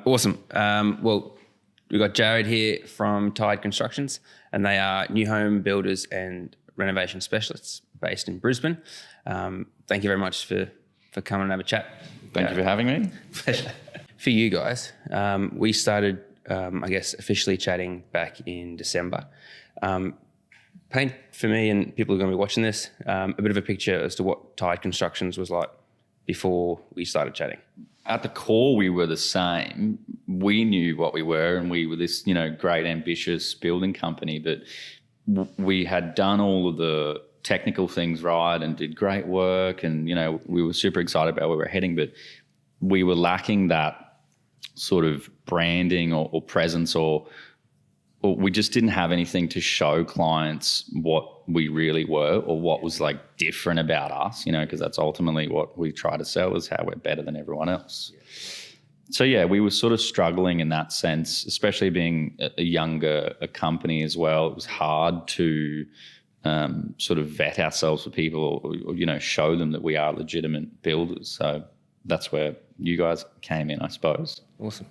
Awesome. Well, we've got Jarryd here from Tide Constructions, and they are new home builders and renovation specialists based in Brisbane. Thank you very much for coming and have a chat. Thank you for having me. Pleasure. For you guys, we started, I guess, officially chatting back in December. Paint for me and people who are going to be watching this a bit of a picture as to what Tide Constructions was like before we started chatting. At the core, we were the same. We knew what we were, and we were this, great, ambitious building company. But we had done all of the technical things right and did great work, and we were super excited about where we were heading. But we were lacking that sort of branding or presence, or we just didn't have anything to show clients what we really were or what was like different about us, because that's ultimately what we try to sell, is how we're better than everyone else. So yeah, we were sort of struggling in that sense, especially being a younger company as well. It was hard to sort of vet ourselves for people or show them that we are legitimate builders. So that's where you guys came in, I suppose. Awesome.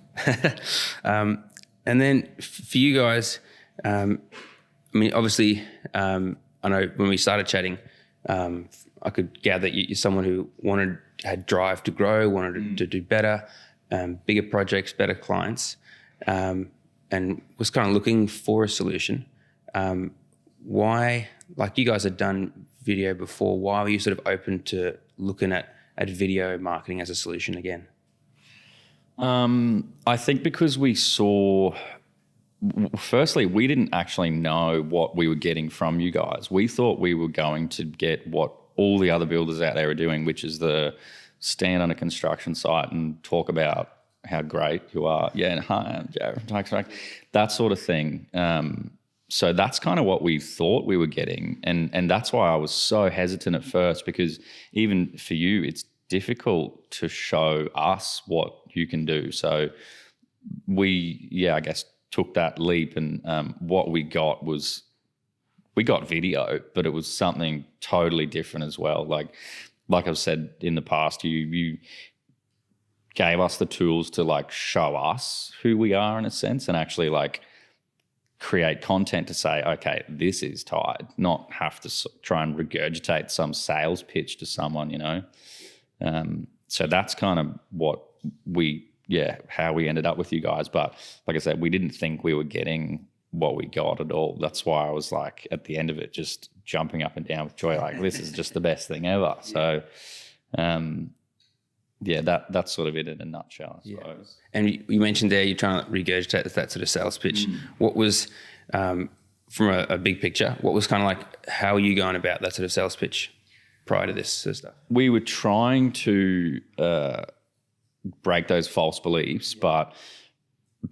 And then for you guys, obviously, I know when we started chatting, I could gather you're someone who had drive to grow, wanted to do better, bigger projects, better clients, and was kind of looking for a solution. Why, like you guys had done video before, why were you sort of open to looking at video marketing as a solution again? I think because we saw, firstly, we didn't actually know what we were getting from you guys. We thought we were going to get what all the other builders out there are doing, which is the stand on a construction site and talk about how great you are. Yeah, and hi, I'm Jarryd. That sort of thing. So that's kind of what we thought we were getting. And that's why I was so hesitant at first, because even for you, it's difficult to show us what you can do. So we, I guess, took that leap, and what we got video, but it was something totally different as well. Like I've said in the past, you gave us the tools to like show us who we are in a sense, and actually like create content to say, okay, this is Tide, not have to try and regurgitate some sales pitch to someone, So that's kind of what how we ended up with you guys. But like I said, we didn't think we were getting what we got at all. That's why I was like, at the end of it, just jumping up and down with joy, like this is just the best thing ever. So, that's sort of it in a nutshell, I suppose. And you mentioned there you're trying to regurgitate that sort of sales pitch. What was, from a big picture, what was kind of like, how are you going about that sort of sales pitch prior to this sort of stuff? We were trying to break those false beliefs, but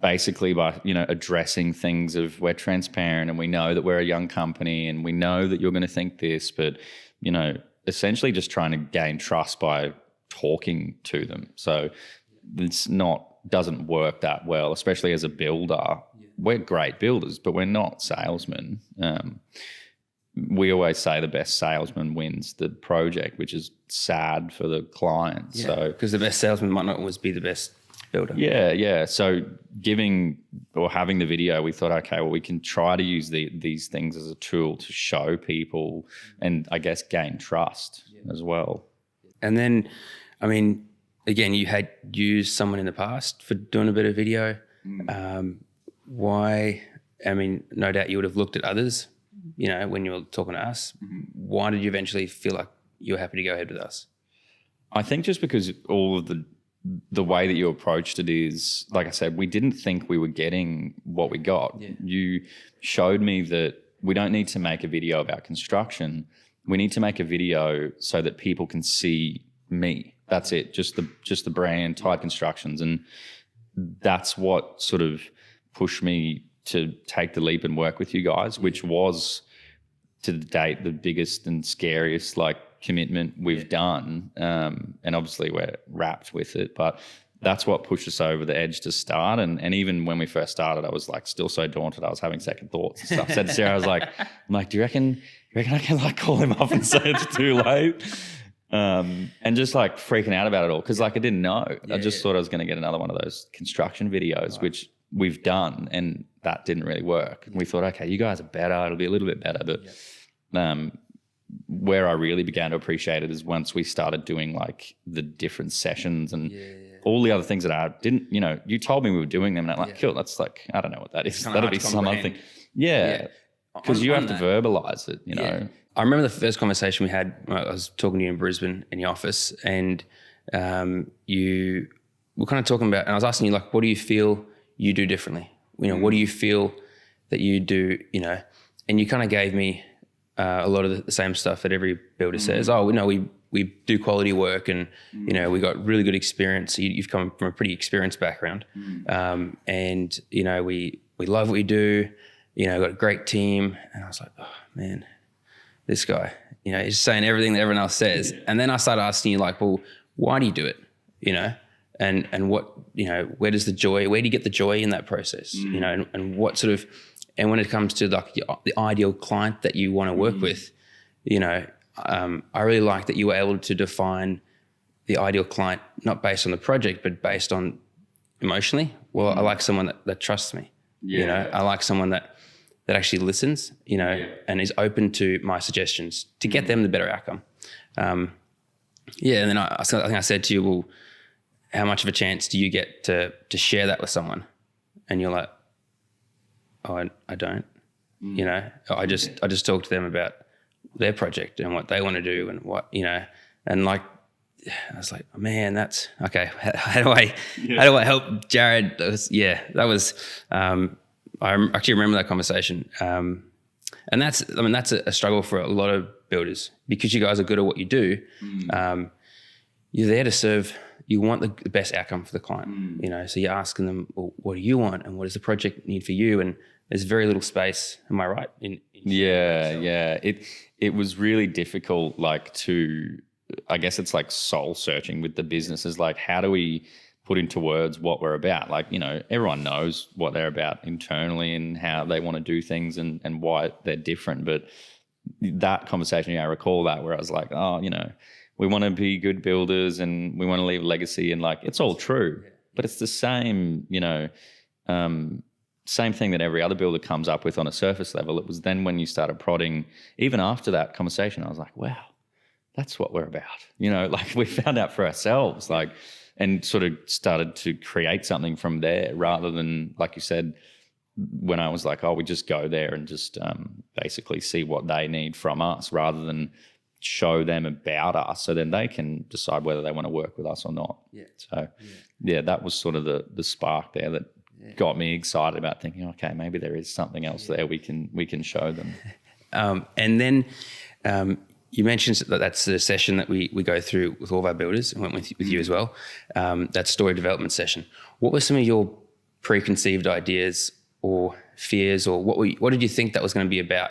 basically by addressing things of, we're transparent and we know that we're a young company and we know that you're going to think this, but essentially just trying to gain trust by talking to them. So doesn't work that well, especially as a builder. We're great builders, but we're not salesmen. We always say the best salesman wins the project, which is sad for the client. Yeah, so because the best salesman might not always be the best builder. Yeah. So having the video, we thought, okay, well, we can try to use these things as a tool to show people and I guess gain trust as well. And then, again, you had used someone in the past for doing a bit of video. Why? No doubt you would have looked at others, when you were talking to us. Why did you eventually feel like you were happy to go ahead with us? I think just because all of the way that you approached it is, like I said, we didn't think we were getting what we got. Yeah. You showed me that we don't need to make a video about construction. We need to make a video so that people can see me. That's it. Just the brand, Tide Constructions. And that's what sort of pushed me to take the leap and work with you guys, which was to date the biggest and scariest commitment we've done. And obviously we're wrapped with it, but that's what pushed us over the edge to start. And even when we first started, I was still so daunted. I was having second thoughts and stuff. I said to Sarah, I was like, do you reckon I can call him up and say it's too late? And just like freaking out about it all because like I didn't know. I just thought I was going to get another one of those construction videos, which we've done, and that didn't really work. And we thought, okay, you guys are better. It'll be a little bit better. But where I really began to appreciate it is once we started doing like the different sessions and all the other things that I didn't, you told me we were doing them, and I'm like, cool, that's like, I don't know what that is. That'll be some other thing. Yeah. Because you have to verbalize it, know. I remember the first conversation we had. I was talking to you in Brisbane in the office, and you were kind of talking about, and I was asking you like, what do you feel you do differently? What do you feel that you do? And you kind of gave me a lot of the same stuff that every builder says. Oh, we do quality work, and we got really good experience. You've come from a pretty experienced background, and we love what we do. Got a great team, and I was like, oh man. This guy, he's saying everything that everyone else says. And then I started asking you like, well, why do you do it? And what, where do you get the joy in that process? And what sort of, and when it comes to like the ideal client that you want to work with, I really like that you were able to define the ideal client, not based on the project, but based on emotionally. Well, I like someone that trusts me. I like someone that actually listens, and is open to my suggestions to get them the better outcome. And then I think I said to you, well, how much of a chance do you get to share that with someone? And you're like, oh, I don't. I just talk to them about their project and what they want to do and what, and like, I was like, oh, man, that's okay. How do I help Jarryd? That was I actually remember that conversation. And that's a struggle for a lot of builders because you guys are good at what you do. You're there to serve, you want the best outcome for the client, so you're asking them, well, what do you want? And what does the project need for you? And there's very little space. Am I right? It was really difficult, like I guess it's like soul searching with the businesses. Like, how do we put into words what we're about? Like, everyone knows what they're about internally and how they want to do things and why they're different. But that conversation, I recall that where I was like, oh, we want to be good builders and we want to leave a legacy, and like, it's all true, but it's the same, same thing that every other builder comes up with on a surface level. It was then when you started prodding, even after that conversation, I was like, wow, that's what we're about. Like we found out for ourselves, like, and sort of started to create something from there rather than, like you said, when I was like, oh, we just go there and just basically see what they need from us rather than show them about us so then they can decide whether they want to work with us or not. So that was sort of the spark there that got me excited about thinking, okay, maybe there is something else there we can show them. And then you mentioned that that's the session that we go through with all of our builders and went with you as well, that story development session. What were some of your preconceived ideas or fears, or what did you think that was going to be about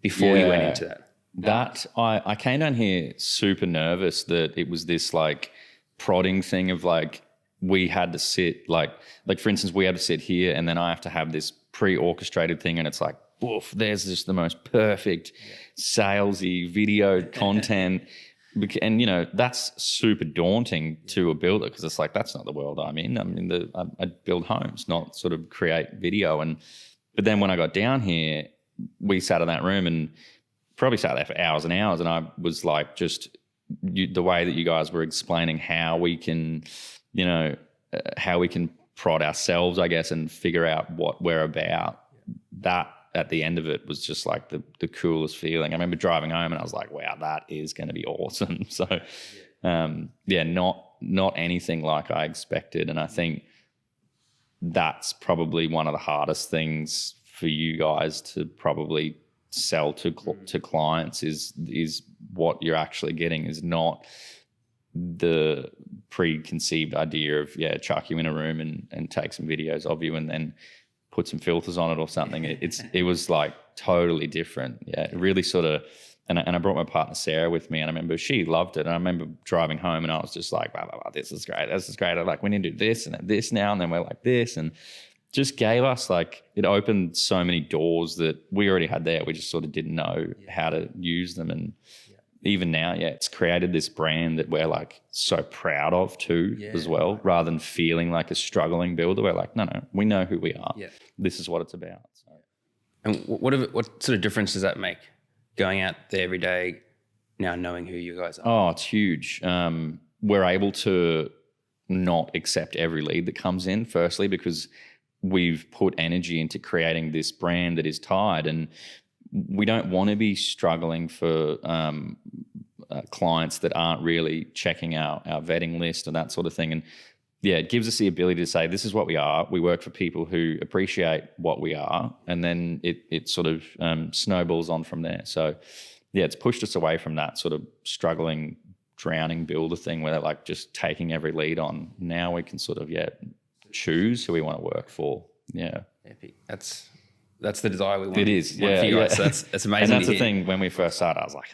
before you went into that? That I came down here super nervous that it was this like prodding thing of like we had to sit like for instance, we had to sit here and then I have to have this pre-orchestrated thing and it's like, woof, there's just the most perfect salesy video content. And, that's super daunting to a builder because it's like, that's not the world I'm in. I build homes, not sort of create video. But then when I got down here, we sat in that room and probably sat there for hours and hours. And I was like, the way that you guys were explaining how we can, how we can prod ourselves, I guess, and figure out what we're about. That at the end of it was just like the coolest feeling. I remember driving home and I was like, wow, that is going to be awesome. So, not anything like I expected. And I think that's probably one of the hardest things for you guys to probably sell to clients is what you're actually getting is not the preconceived idea of, chuck you in a room and take some videos of you and then put some filters on it or something. It was like totally different. Yeah, it really sort of, and I brought my partner Sarah with me and I remember she loved it. And I remember driving home and I was just like, wow, this is great. I'm like, we need to do this and this now. And then we're like this, and just gave us like, it opened so many doors that we already had there. We just sort of didn't know how to use them. And even now, it's created this brand that we're like so proud of too, as well, rather than feeling like a struggling builder. We're like, no, we know who we are. This is what it's about. So. And what sort of difference does that make, going out there every day, now knowing who you guys are? Oh, it's huge. We're able to not accept every lead that comes in, firstly, because we've put energy into creating this brand that is tied, and we don't want to be struggling for clients that aren't really checking our vetting list and that sort of thing. And it gives us the ability to say, this is what we are. We work for people who appreciate what we are, and then it sort of snowballs on from there. So it's pushed us away from that sort of struggling, drowning builder thing where they're like just taking every lead on. Now we can sort of choose who we want to work for. Epic. That's the desire we want. It is, for you guys. So that's amazing. And that's the thing. When we first started, I was like,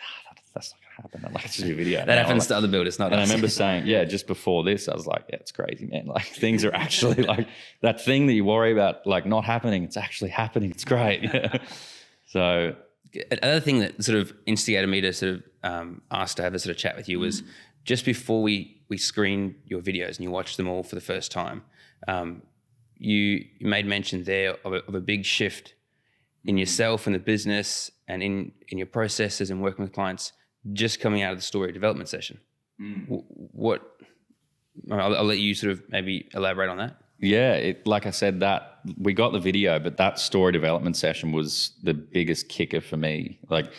that's not gonna happen. I'm like, it's just a video. That happens to other builders, not us. And I remember saying, just before this, I was like, it's crazy, man. Like things are actually like that thing that you worry about, like not happening. It's actually happening. It's great. So another thing that sort of instigated me to sort of ask to have a sort of chat with you was just before we screened your videos and you watched them all for the first time, you made mention there of a big shift in yourself and the business and in your processes and working with clients just coming out of the story development session. I'll let you sort of maybe elaborate on that. Yeah, like I said, that we got the video, but that story development session was the biggest kicker for me. Like,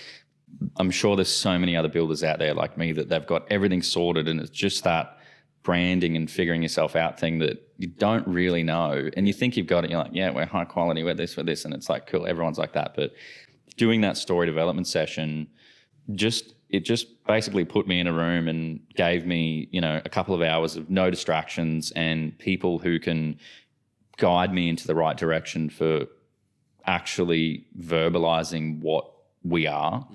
I'm sure there's so many other builders out there like me that they've got everything sorted, and it's just that branding and figuring yourself out thing that you don't really know. And you think you've got it, you're like, we're high quality, we're this, and it's like, cool, everyone's like that. But doing that story development session, it just basically put me in a room and gave me, a couple of hours of no distractions and people who can guide me into the right direction for actually verbalizing what we are.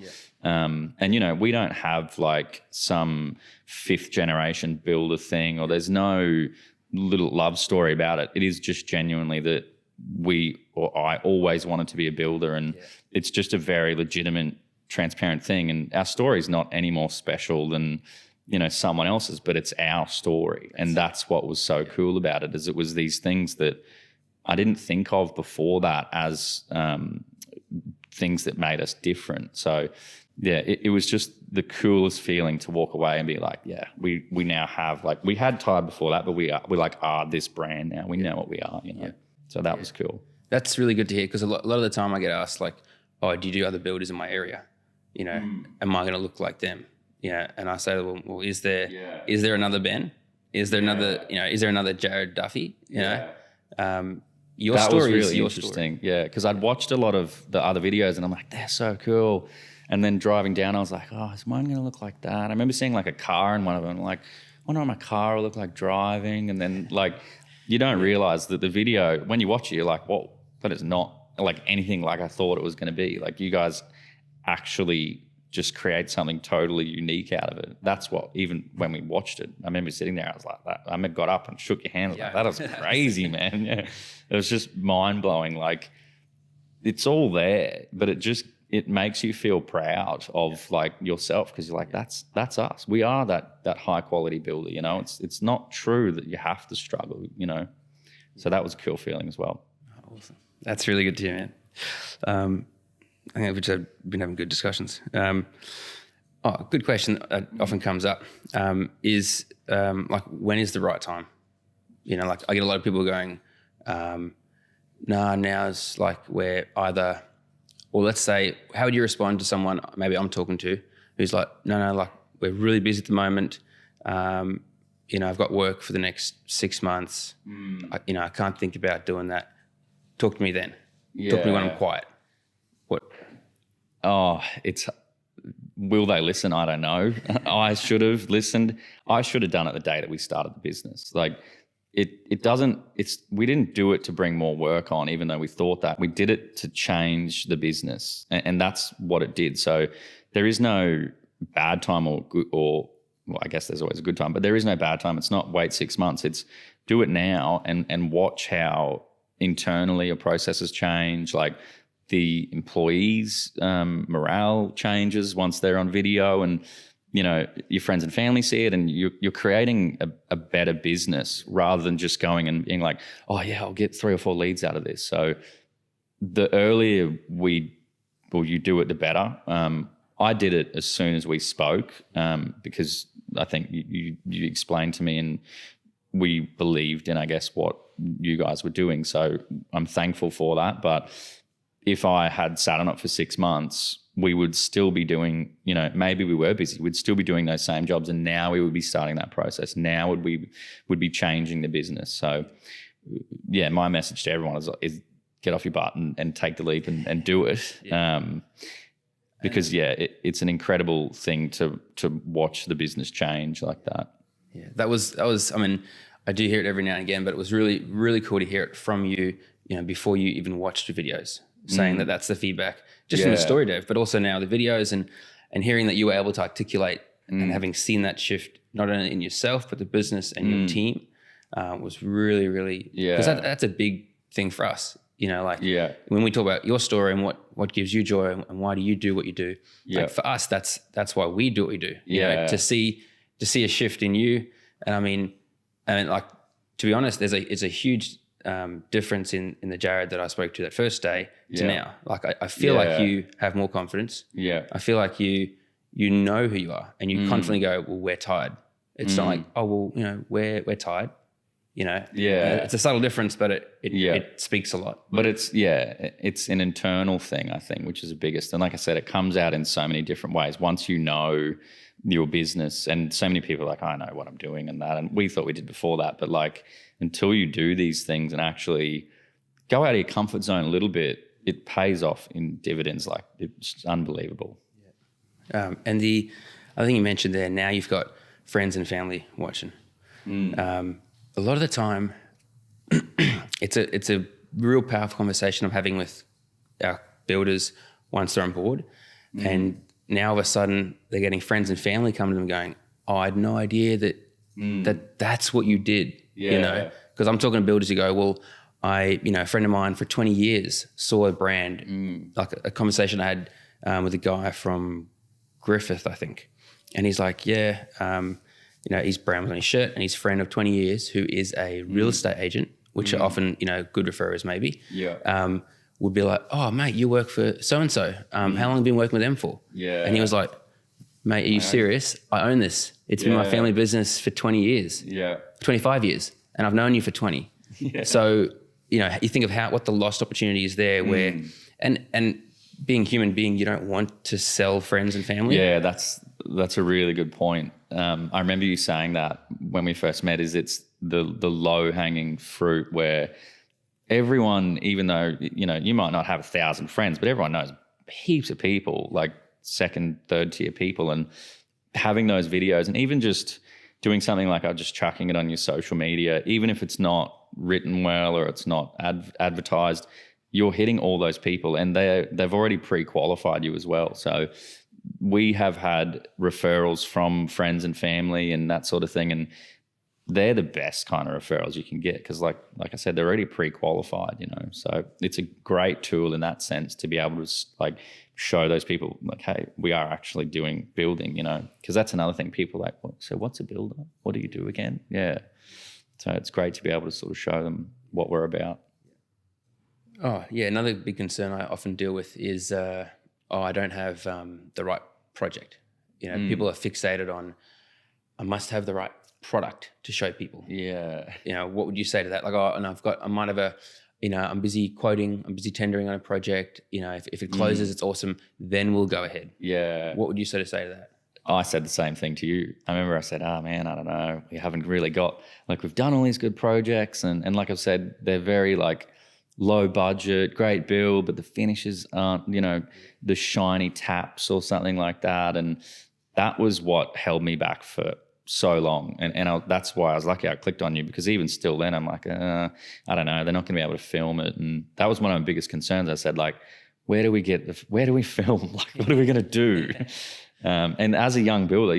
And, we don't have like some 5th generation builder thing, or there's no little love story about it. It is just genuinely that I always wanted to be a builder, and it's just a very legitimate, transparent thing. And our story is not any more special than, someone else's, but it's our story. And that's what was so cool about it, is it was these things that I didn't think of before that as things that made us different. So it was just the coolest feeling to walk away and be like, we now have, like, we had Tide before that, but we are this brand now. We know what we are, So that was cool. That's really good to hear, because a lot of the time I get asked like, oh, do you do other builders in my area? Am I going to look like them? And I say, well, is there another Ben? Is there another, is there another Jarryd Duffy? Your that story was is really your interesting. story. Yeah, because I'd watched a lot of the other videos and I'm like, they're so cool. And then driving down, I was like, oh, is mine going to look like that? I remember seeing like a car in one of them. I'm like, I wonder what my car will look like driving. And then like, you don't realize that the video, when you watch it, you're like, whoa, that is not like anything like I thought it was going to be. Like, you guys actually just create something totally unique out of it. That's what, even when we watched it, I remember sitting there, I was like that. I got up and shook your hand. I was like, that was crazy, man. Yeah. It was just mind blowing. Like, it's all there, but it makes you feel proud of like yourself, because you're like, that's us. We are that high quality builder, It's not true that you have to struggle, So that was a cool feeling as well. Awesome. That's really good to hear, man. I think we've just been having good discussions. Good question that often comes up is like, when is the right time? Like, I get a lot of people going, now's like where either, or let's say, how would you respond to someone maybe I'm talking to who's like, no, like, we're really busy at the moment. I've got work for the next 6 months. I can't think about doing that. Talk to me then. Talk to me when I'm quiet. What? Oh, will they listen? I don't know. I should have listened. I should have done it the day that we started the business. Like, we didn't do it to bring more work on, even though we thought that. We did it to change the business, and that's what it did. So there is no bad time or well, I guess there's always a good time, but there is no bad time. It's not wait 6 months. It's do it now and watch how internally your processes change. Like, the employees' morale changes once they're on video, and your friends and family see it, and you're creating a better business rather than just going and being like, oh yeah, I'll get 3 or 4 leads out of this. So the earlier you do it, the better. I did it as soon as we spoke because I think you explained to me and we believed in, I guess, what you guys were doing. So I'm thankful for that. But if I had sat on it for 6 months, we would still be doing, maybe we were busy, we'd still be doing those same jobs, and now we would be starting that process. Now would be changing the business. So yeah, my message to everyone is get off your butt and take the leap and do it. Yeah. Because it's an incredible thing to watch the business change like that. Yeah, that was. I mean, I do hear it every now and again, but it was really, really cool to hear it from you. Before you even watched the videos, saying that that's the feedback, just from the story, Dave, but also now the videos and hearing that you were able to articulate and having seen that shift not only in yourself but the business and your team was really, really. Yeah, because that's a big thing for us. When we talk about your story and what gives you joy and why do you do what you do, like for us, that's why we do what we do. To see a shift in you. And I mean, like, to be honest, it's a huge difference in the Jarryd that I spoke to that first day to now. Like, I feel like you have more confidence. Yeah. I feel like you know who you are, and you confidently go, well, we're tired. It's not like, oh, well, we're tired. It's a subtle difference, but it speaks a lot. But it's an internal thing, I think, which is the biggest. And like I said, it comes out in so many different ways. Once you know your business, and so many people are like, I know what I'm doing and that, and we thought we did before that, but like, until you do these things and actually go out of your comfort zone a little bit, it pays off in dividends. Like, it's unbelievable. And the other thing you mentioned there, now you've got friends and family watching. A lot of the time, it's a real powerful conversation I'm having with our builders once they're on board. And now all of a sudden they're getting friends and family coming to them going, oh, I had no idea that's what you did. Because I'm talking to builders who go, well, a friend of mine for 20 years saw a brand, like a conversation I had with a guy from Griffith, I think. And he's like, he's brown on his shirt, and his friend of 20 years who is a real estate agent, which are often, good referrers maybe, would be like, oh, mate, you work for so-and-so. How long have you been working with them for? Yeah. And he was like, mate, are you serious? I own this. It's been my family business for 20 years. Yeah. 25 years. And I've known you for 20. Yeah. So, you think of what the lost opportunity is there where, and being a human being, you don't want to sell friends and family. Yeah, that's a really good point. I remember you saying that when we first met, it's the low hanging fruit where everyone, even though, you might not have 1,000 friends, but everyone knows heaps of people, like second, third tier people, and having those videos, and even just doing something like just chucking it on your social media, even if it's not written well or it's not advertised, you're hitting all those people, and they've already pre-qualified you as well. So we have had referrals from friends and family and that sort of thing, and they're the best kind of referrals you can get because, like I said, they're already pre-qualified, So it's a great tool in that sense to be able to show those people like, hey, we are actually doing building, because that's another thing. People are like, so what's a builder? What do you do again? Yeah. So it's great to be able to sort of show them what we're about. Oh, yeah. Another big concern I often deal with is, I don't have the right project. People are fixated on, I must have the right product to show people. Yeah. What would you say to that? Like, I might have I'm busy quoting, I'm busy tendering on a project. If it closes, it's awesome. Then we'll go ahead. Yeah. What would you sort of say to that? I said the same thing to you. I remember I said, oh man, I don't know. We haven't really got, we've done all these good projects. And like I've said, they're very low budget, great build, but the finishes aren't, the shiny taps or something like that. And that was what held me back for so long. And that's why I was lucky I clicked on you, because even still then I'm like, I don't know, they're not going to be able to film it. And that was one of my biggest concerns. I said, where do we film? What are we going to do? And as a young builder,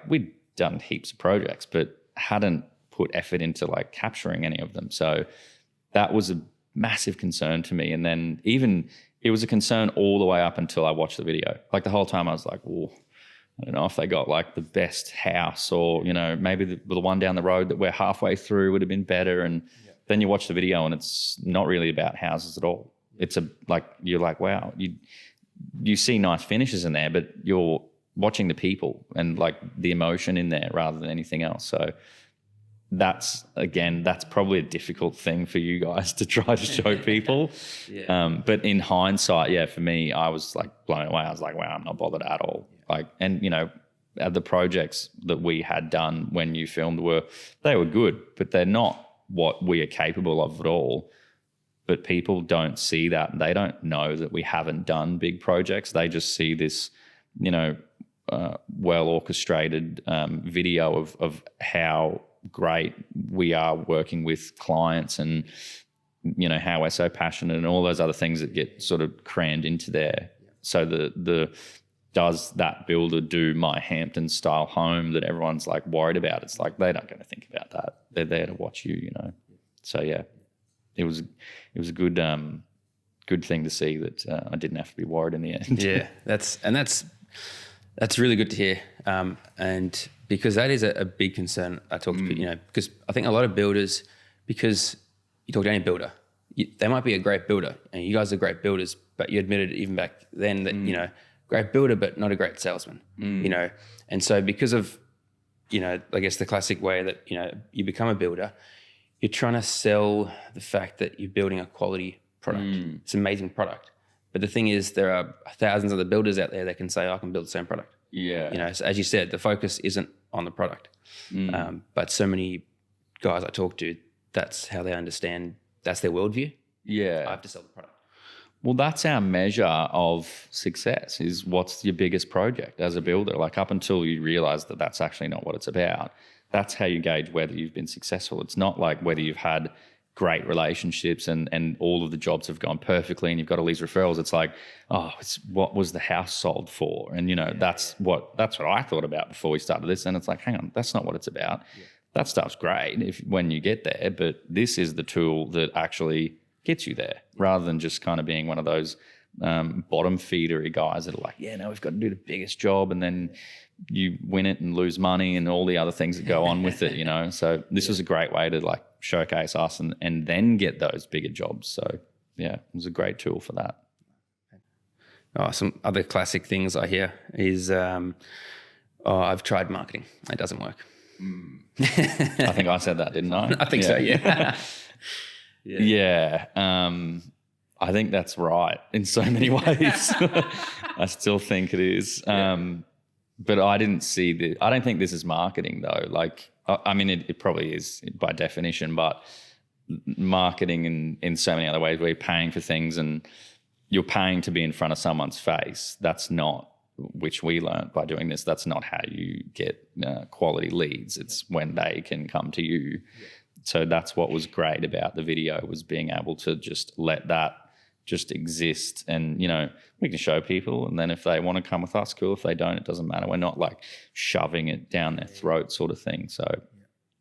we'd done heaps of projects, but hadn't put effort into capturing any of them. So that was massive concern to me. And then even it was a concern all the way up until I watched the video. Like the whole time I was like, well, I don't know if they got like the best house, or, you know, maybe the one down the road that we're halfway through would have been better. And then you watch the video and it's not really about houses at all. It's you're like, wow, you see nice finishes in there, but you're watching the people and like the emotion in there rather than anything else. So that's probably a difficult thing for you guys to try to show people. But in hindsight, for me, I was like blown away. I was like, wow, I'm not bothered at all. And you know, the projects that we had done when you filmed were good, but they're not what we are capable of at all. But people don't see that. They don't know that we haven't done big projects. They just see this, you know, well orchestrated video of how great we are working with clients, and, you know, how we're so passionate and all those other things that get sort of crammed into there. So the does that builder do my Hampton style home that everyone's like worried about? It's like, they're not going to think about that. They're there to watch you, you know. So yeah, it was a good thing to see that I didn't have to be worried in the end. Yeah, that's really good to hear, and because that is a big concern. I talk to people, you know, because I think a lot of builders, because you talk to any builder, they might be a great builder, and you guys are great builders, but you admitted even back then that you know, great builder but not a great salesman, you know, and so because of, you know, I guess the classic way that, you know, you become a builder, you're trying to sell the fact that you're building a quality product. It's an amazing product. But the thing is, there are thousands of other builders out there that can say, I can build the same product. Yeah. You know, so as you said, the focus isn't on the product. But so many guys I talk to, that's how they understand, that's their worldview. Yeah. I have to sell the product. Well, that's our measure of success, is what's your biggest project as a builder. Like, up until you realize that that's actually not what it's about, that's how you gauge whether you've been successful. It's not like whether you've had great relationships and all of the jobs have gone perfectly and you've got all these referrals. It's like, oh, it's what was the house sold for? And, you know, that's what I thought about before we started this. And it's like, hang on, that's not what it's about. That stuff's great when you get there, but this is the tool that actually gets you there, rather than just kind of being one of those bottom feedery guys that are like, yeah, no, we've got to do the biggest job, and then you win it and lose money and all the other things that go on with it, you know. So this was a great way to like showcase us and then get those bigger jobs. So yeah, it was a great tool for that. Oh, some other classic things I hear is, I've tried marketing, it doesn't work. I think I said that, didn't I? I think so, yeah. Yeah. I think that's right in so many ways. I still think it is. But I didn't see I don't think this is marketing though. Like, I mean, it probably is by definition, but marketing in so many other ways where you're paying for things and you're paying to be in front of someone's face. That's not, which we learned by doing this, that's not how you get quality leads. It's when they can come to you. So that's what was great about the video, was being able to just let that just exist. And, you know, we can show people, and then if they want to come with us, cool. If they don't, it doesn't matter. We're not like shoving it down their throat sort of thing. So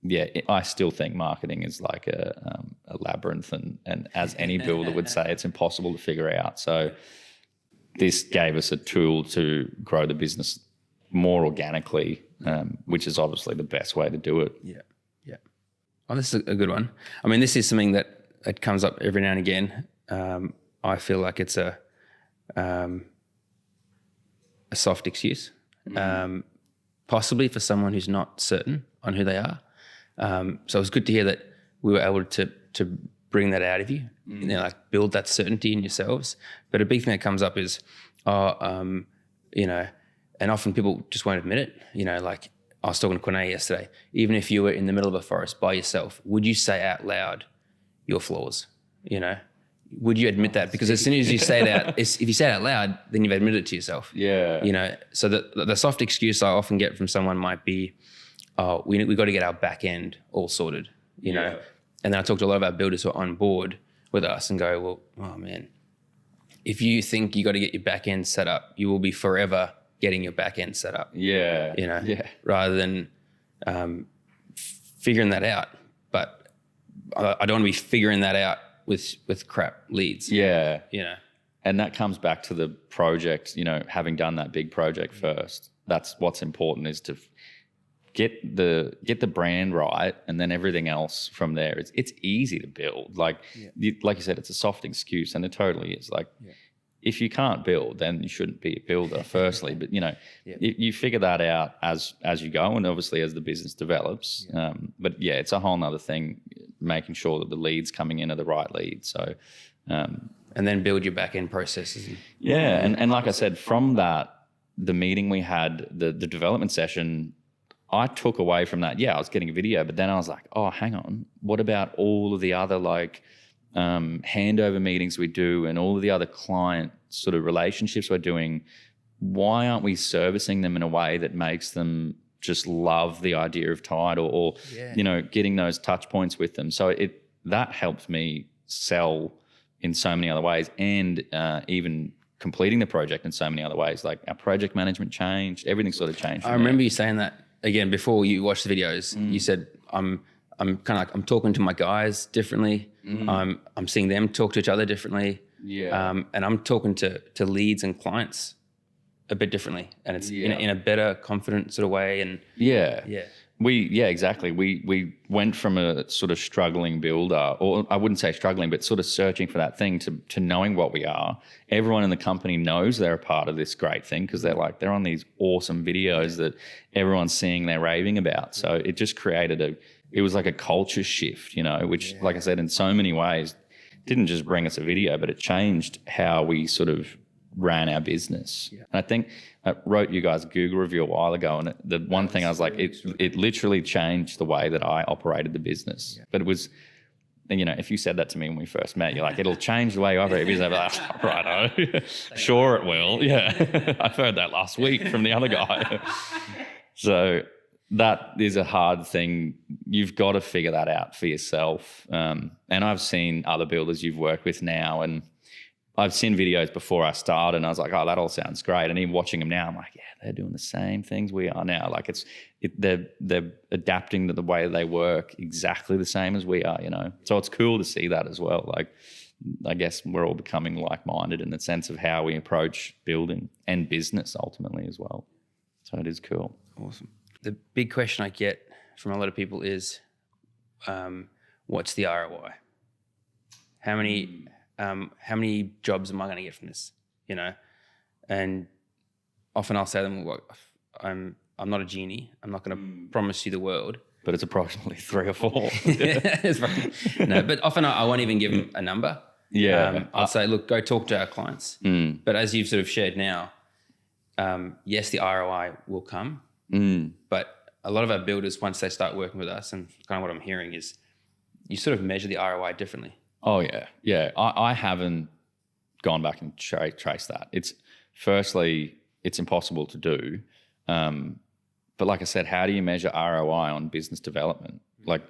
yeah, I still think marketing is like a labyrinth, and as any builder would say, it's impossible to figure out. So this gave us a tool to grow the business more organically, which is obviously the best way to do it. Yeah. Oh, this is a good one. I mean, this is something that comes up every now and again. I feel like it's a soft excuse, possibly for someone who's not certain on who they are. So it was good to hear that we were able to bring that out of you, you know, like build that certainty in yourselves. But a big thing that comes up is, you know, and often people just won't admit it. You know, like I was talking to Quinay yesterday. Even if you were in the middle of a forest by yourself, would you say out loud your flaws? You know, would you admit that? Because as soon as you say that, if you say it out loud, then you've admitted it to yourself. Yeah. You know, so the soft excuse I often get from someone might be, oh, we got to get our back end all sorted, you know. And then I talk to a lot of our builders who are on board with us and go, well, oh man, if you think you got to get your back end set up, you will be forever getting your back end set up. Yeah. You know, rather than figuring that out. But I don't want to be figuring that out with crap leads. Yeah. You know. And that comes back to the project, you know, having done that big project first. That's what's important, is to get the brand right, and then everything else from there. It's easy to build. Like like you said, it's a soft excuse, and it totally is. Like if you can't build, then you shouldn't be a builder, firstly. But you know, you figure that out as you go, and obviously as the business develops. But yeah, it's a whole nother thing, making sure that the leads coming in are the right leads. So. And then build your back end processes. And like I said, from that, the meeting we had, the development session, I took away from that. Yeah, I was getting a video, but then I was like, oh, hang on, what about all of the other like handover meetings we do and all of the other client sort of relationships we're doing? Why aren't we servicing them in a way that makes them just love the idea of Tide, or you know, getting those touch points with them? So that helped me sell in so many other ways, and even completing the project in so many other ways. Like our project management changed, everything sort of changed. I remember you saying that again before you watched the videos. You said I'm kind of like I'm talking to my guys differently. I'm seeing them talk to each other differently. And I'm talking to leads and clients a bit differently, and it's in a better, confident sort of way. And exactly. We went from a sort of struggling builder, or I wouldn't say struggling, but sort of searching for that thing, to knowing what we are. Everyone in the company knows they're a part of this great thing, because they're on these awesome videos that everyone's seeing, they're raving about. So it just created it was like a culture shift, you know, which, like I said, in so many ways, didn't just bring us a video, but it changed how we sort of ran our business. And I think I wrote you guys a Google review a while ago, and the one thing I was like, it literally changed the way that I operated the business. But it was, and you know, if you said that to me when we first met, you're like, it'll change the way you operate your business. I'm like, righto, sure it will. Yeah, I've heard that last week from the other guy. So that is a hard thing. You've got to figure that out for yourself. And I've seen other builders you've worked with now, and I've seen videos before I started, and I was like, oh, that all sounds great. And even watching them now, I'm like, yeah, they're doing the same things we are now. Like they're adapting to the way they work exactly the same as we are, you know? So it's cool to see that as well. Like, I guess we're all becoming like-minded in the sense of how we approach building and business ultimately as well. So it is cool. Awesome. The big question I get from a lot of people is, what's the ROI? How many jobs am I going to get from this? You know, and often I'll say to them, well, I'm not a genie. I'm not going to promise you the world. But it's approximately 3 or 4. No, but often I won't even give them a number. I'll say, look, go talk to our clients. But as you've sort of shared now, yes, the ROI will come. But a lot of our builders, once they start working with us, and kind of what I'm hearing is you sort of measure the ROI differently. Oh, yeah. I haven't gone back and traced that. It's impossible to do. But like I said, how do you measure ROI on business development? Like,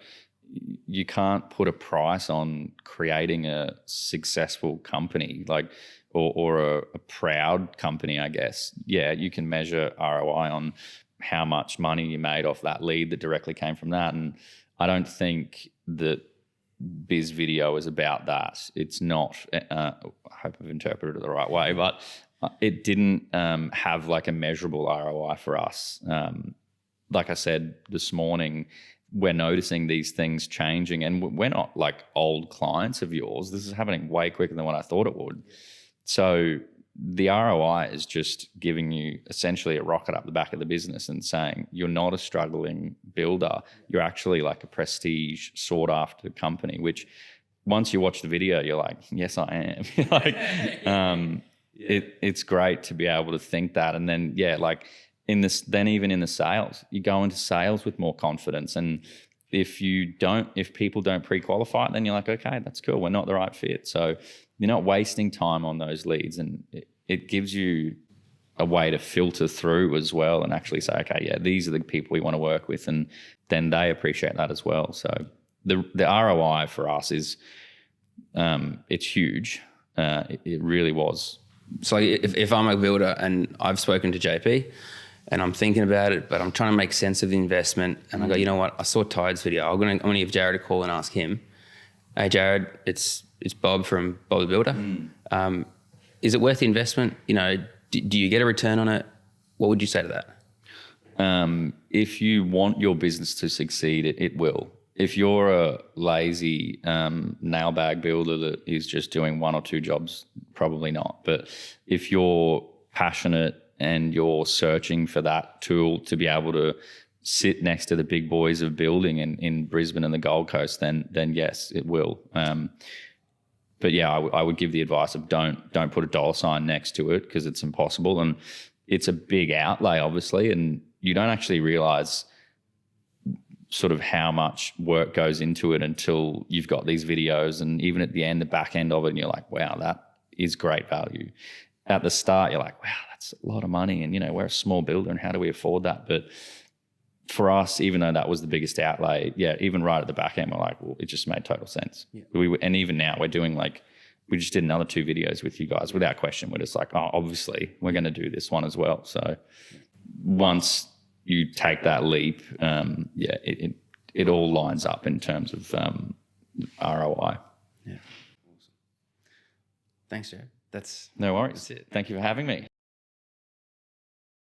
you can't put a price on creating a successful company, like, or a proud company, I guess. Yeah, you can measure ROI on how much money you made off that lead that directly came from that. And I don't think that Biz Video is about that. It's not, I hope I've interpreted it the right way, but it didn't have like a measurable ROI for us. Like I said this morning, we're noticing these things changing, and we're not like old clients of yours. This is happening way quicker than what I thought it would. So the ROI is just giving you essentially a rocket up the back of the business and saying you're not a struggling builder. You're actually like a prestige sought after company, which once you watch the video, you're like, yes, I am. Like, it's great to be able to think that. And then, like even in the sales, you go into sales with more confidence. And if people don't pre-qualify it, then you're like, okay, that's cool. We're not the right fit. So you're not wasting time on those leads, and it gives you a way to filter through as well and actually say, okay, these are the people we want to work with, and then they appreciate that as well. So the ROI for us is it's huge. It really was. So if I'm a builder and I've spoken to JP and I'm thinking about it, but I'm trying to make sense of the investment, and I go, you know what, I saw Tide's video. I'm going to give Jarryd a call and ask him, hey, Jarryd, it's it's Bob from Bob the Builder. Is it worth the investment? You know, do you get a return on it? What would you say to that? If you want your business to succeed, it will. If you're a lazy nail bag builder that is just doing 1 or 2 jobs, probably not. But if you're passionate and you're searching for that tool to be able to sit next to the big boys of building in Brisbane and the Gold Coast, then yes, it will. But yeah, I would give the advice of don't put a dollar sign next to it, because it's impossible, and it's a big outlay, obviously, and you don't actually realize sort of how much work goes into it until you've got these videos, and even at the end, the back end of it, and you're like, wow, that is great value. At the start, you're like, wow, that's a lot of money, and you know, we're a small builder, and how do we afford that? But for us, even though that was the biggest outlay, yeah, even right at the back end, we're like, well, it just made total sense. Yeah. And even now, we're doing we just did another 2 videos with you guys without question. We're just like, oh, obviously, we're going to do this one as well. So once you take that leap, it all lines up in terms of ROI. Yeah. Awesome. Thanks, Jarryd. No worries. That's it. Thank you for having me.